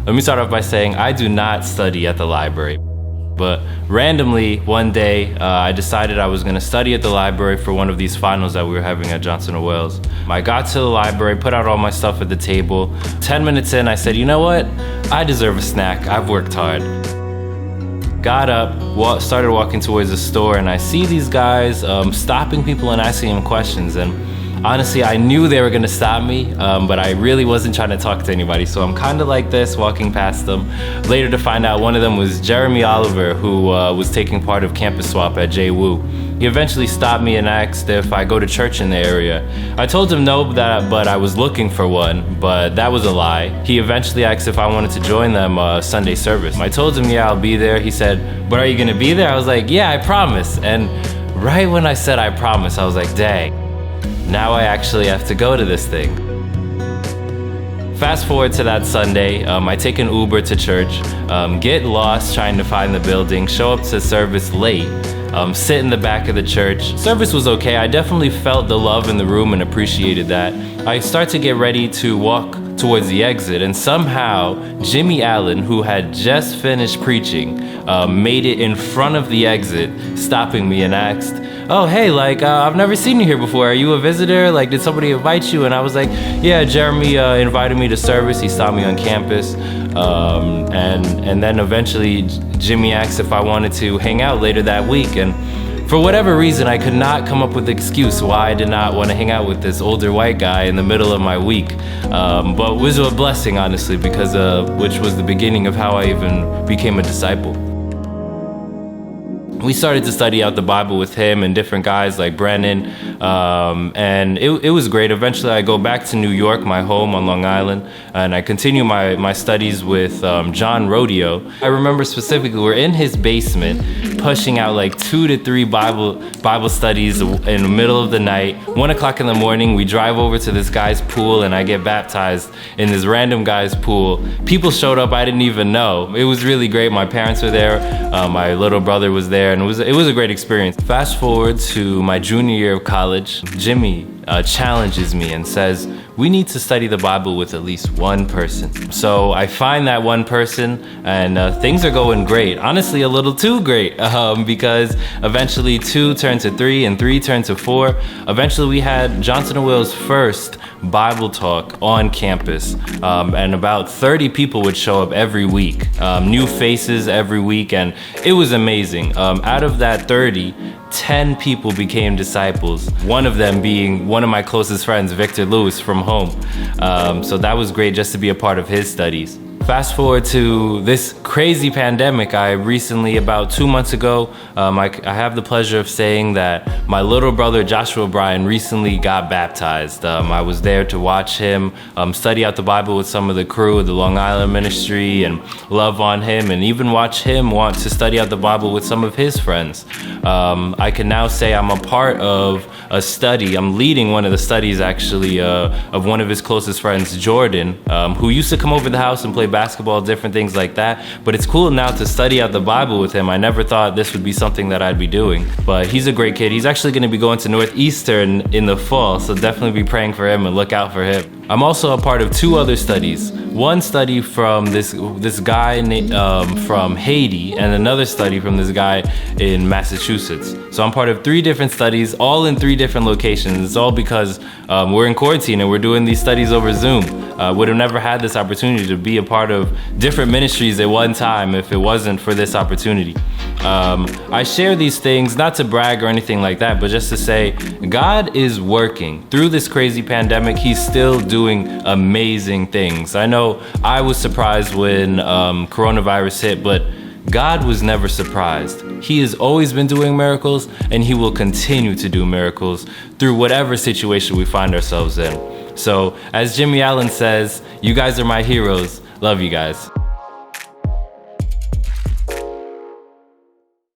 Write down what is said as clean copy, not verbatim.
Let me start off by saying I do not study at the library. But randomly, one day, I decided I was gonna study at the library for one of these finals that we were having at Johnson & Wales. I got to the library, put out all my stuff at the table. 10 minutes in, I said, you know what? I deserve a snack. I've worked hard. Got up, started walking towards the store, and I see these guys stopping people and asking them questions. And honestly, I knew they were gonna stop me, but I really wasn't trying to talk to anybody. So I'm kind of like this, walking past them. Later to find out one of them was Jeremy Oliver, who was taking part of Campus Swap at JWU. He eventually stopped me and asked if I go to church in the area. I told him no, but I was looking for one, but that was a lie. He eventually asked if I wanted to join them Sunday service. I told him, yeah, I'll be there. He said, but are you gonna be there? I was like, yeah, I promise. And right when I said I promise, I was like, dang. Now I actually have to go to this thing. Fast forward to that Sunday, I take an Uber to church, get lost trying to find the building, show up to service late, sit in the back of the church. Service was okay. I definitely felt the love in the room and appreciated that. I start to get ready to walk towards the exit, and somehow Jimmy Allen, who had just finished preaching, made it in front of the exit, stopping me and asked, oh, hey, I've never seen you here before. Are you a visitor? Did somebody invite you? And I was like, yeah, Jeremy invited me to service. He saw me on campus. And then eventually Jimmy asked if I wanted to hang out later that week. And for whatever reason, I could not come up with an excuse why I did not want to hang out with this older white guy in the middle of my week. But it was a blessing, honestly, because which was the beginning of how I even became a disciple. We started to study out the Bible with him and different guys like Brennan, and it was great. Eventually, I go back to New York, my home on Long Island, and I continue my studies with John Rodeo. I remember specifically, we're in his basement, pushing out 2 to 3 Bible studies in the middle of the night. 1 o'clock in the morning, we drive over to this guy's pool, and I get baptized in this random guy's pool. People showed up I didn't even know. It was really great. My parents were there, my little brother was there, and it was a great experience. Fast forward to my junior year of college, Jimmy challenges me and says, we need to study the Bible with at least one person. So I find that one person, and things are going great. Honestly, a little too great, because eventually 2 turned to 3 and 3 turned to 4. Eventually we had Johnson & Wales' first Bible talk on campus, and about 30 people would show up every week, new faces every week, and it was amazing. Out of that 30, 10 people became disciples, one of them being one of my closest friends, Victor Lewis from home. So that was great just to be a part of his studies. Fast forward to this crazy pandemic. I recently, about 2 months ago, I have the pleasure of saying that my little brother Joshua Bryan recently got baptized. I was there to watch him study out the Bible with some of the crew of the Long Island ministry and love on him, and even watch him want to study out the Bible with some of his friends. I can now say I'm a part of a study. I'm leading one of the studies, actually, of one of his closest friends, Jordan, who used to come over the house and play basketball, different things like that. But it's cool now to study out the Bible with him. I never thought this would be something that I'd be doing. But he's a great kid. He's actually going to be going to Northeastern in the fall, so definitely be praying for him and look out for him. I'm also a part of 2 other studies. One study from this guy from Haiti, and another study from this guy in Massachusetts. So I'm part of 3 different studies, all in 3 different locations. It's all because we're in quarantine and we're doing these studies over Zoom. Would have never had this opportunity to be a part of different ministries at one time if it wasn't for this opportunity. I share these things not to brag or anything like that, but just to say God is working. Through this crazy pandemic, he's still doing amazing things. I know I was surprised when coronavirus hit, but God was never surprised. He has always been doing miracles, and he will continue to do miracles through whatever situation we find ourselves in. So, as Jimmy Allen says, you guys are my heroes. Love you guys.